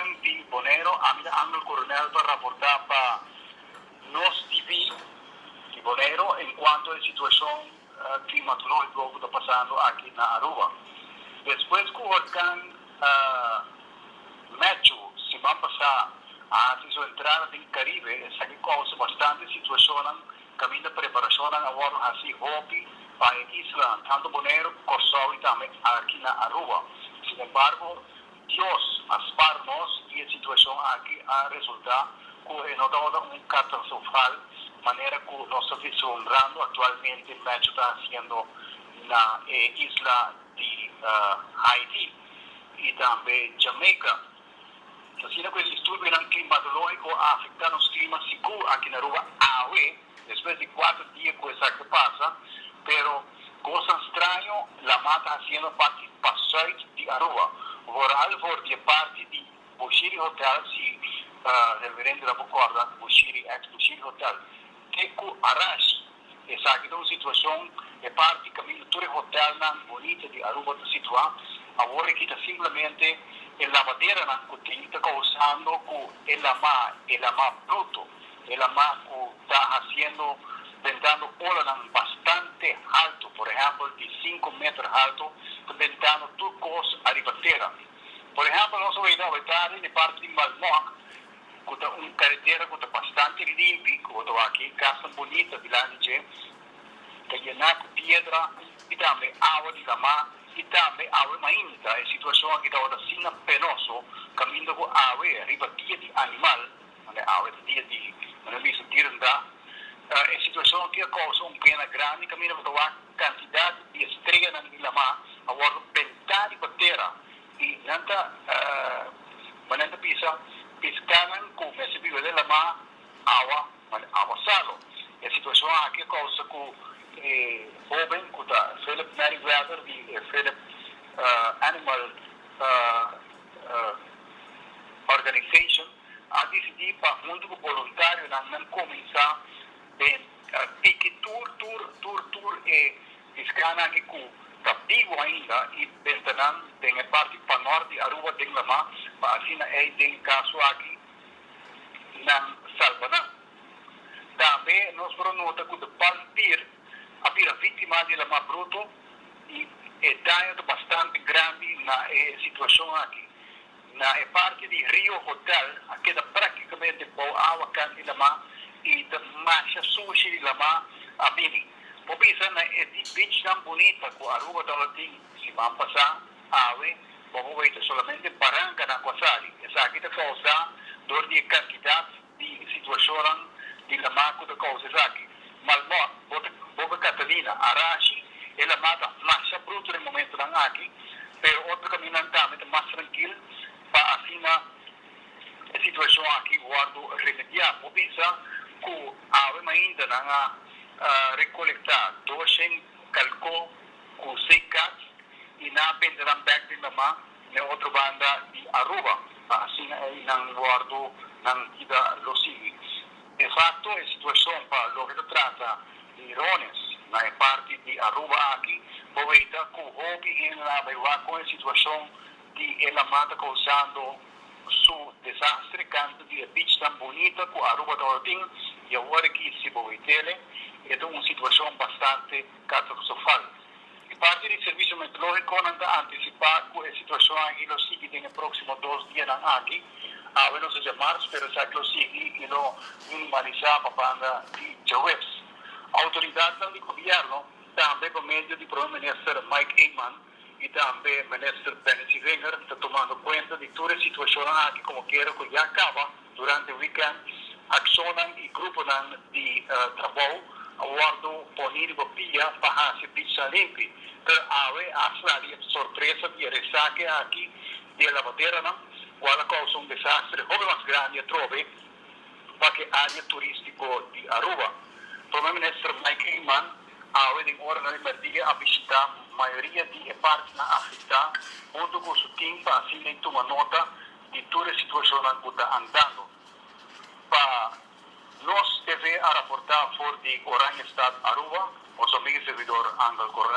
Jordan de Bonero, Ángel Coronel para reportar para NOS TV de Bonero en cuanto a la situación climatológica que está pasando aquí en Aruba. Después que Huracán Macho se va a pasar a su entrada en Caribe, esa que causa bastante situación, camino de preparación ahora así Hopi para la isla, tanto Bonero, Corsao y también aquí en Aruba. Sin embargo, Dios asparnos y la situación aquí ha resultado que no da un catastrofal manera que nos está vislumbrando actualmente Macho está haciendo la isla de Haití y también Jamaica. Así que el estudio climatológico ha afectado los climas aquí en Aruba después de 4 días que pasa, pero cosa extraña, la mata haciendo parte de Aruba. Por de parte de Bushiri Hotel, si reverendo la Bocorda, Bushiri, ex-Bushiri Hotel, que Arash, esa es una situación de parte camino todo hotel bonito de Aruba está situado, ahora que está simplemente el lavadera que está causando que el ama bruto, el ama que está haciendo, ventando olas bastante alto, por ejemplo, de 5 metros alto, ventando turcos a ribatera. Por ejemplo, nosotros vamos de parte de Malmoc, que está una carretera que está bastante limpia, que está aquí, casa bonita de la noche, que llena de piedra y también agua de la mar y también agua mainita. La situación que está así penoso, camino con agua, arriba de animal, agua de una misa tiranda. La situación que causa un pena grande, camino con la cantidad de estrellas en la mar, ahora pentar y batera. Y nanta, manenta pisa, piscanan con ese vive de la mar, agua salo. La situación aquí causa que joven, que Philip Merriweather, de Philip Animal Organization, ha decidido para junto con voluntarios comenzar a pique tour e piscana aqui com está vivo ainda e ventanan tem a parte para norte de Aruba tem lá mas assim tem caso aqui na Salvador. Também nós vamos notar que o partir a vítima de la bruto e dano bastante grande na situação aqui. Na parte de Rio Hotel, aqui da praticamente por água cante la mar e da marcha sushi la mar a bini. Por isso na beach tão bonita que Aruba tem se vai passar ave, vamos ver solamente barranca na Quasari. Essa aqui está causando dor de quantidade de situação de la mar que causa aqui. Malmo, Boba Catalina, Arashi, ela mata marcha bruto no momento da aqui, pero outro caminho também mais tranquilo para assim a situação aqui guardo remediar. Por isso que a ainda não recolectar dosen calco com secas e na penderam back de nama na outra banda de Aruba. Assim aí não guardo não ida losigi. De facto, a situação para o que trata de drones na parte de Aruba aqui, pode que o hobby em la vai com a situação de ela mata causando su desastre canto de beach tão bonita que Aruba tem e agora que se pode ter é uma situação bastante catastrofal. E parte do serviço meteorológico não está antecipado que a situação aqui lo sigue nos próximos 2 dias aqui. Não seja março, mas já que lo sigue e lo minimalizar para a banda de Jawebs. Autoridades do governo, também por meio do primeiro-ministro Mike Eamon e também o ministro Benny Wenger, está tomando conta de toda a situação aqui, como quero que já acaba durante o weekend, ações e grupos de trabalho, aguardo poner papilla para hacer pizza limpia. Pero hasta la sorpresa de resaque aquí de la bandera, ¿no? Cuál causa un desastre, joven más grande, trove, para que área turístico de Aruba. El primer ministro Mike Eamon, en hora de Martilla, a visitar a mayoría de partes afectadas, junto con su team, para así tomar nota de toda la situación que está andando. Para nos debe reportar por de Orange Stad Aruba, o su amigo servidor Ángel Coronel.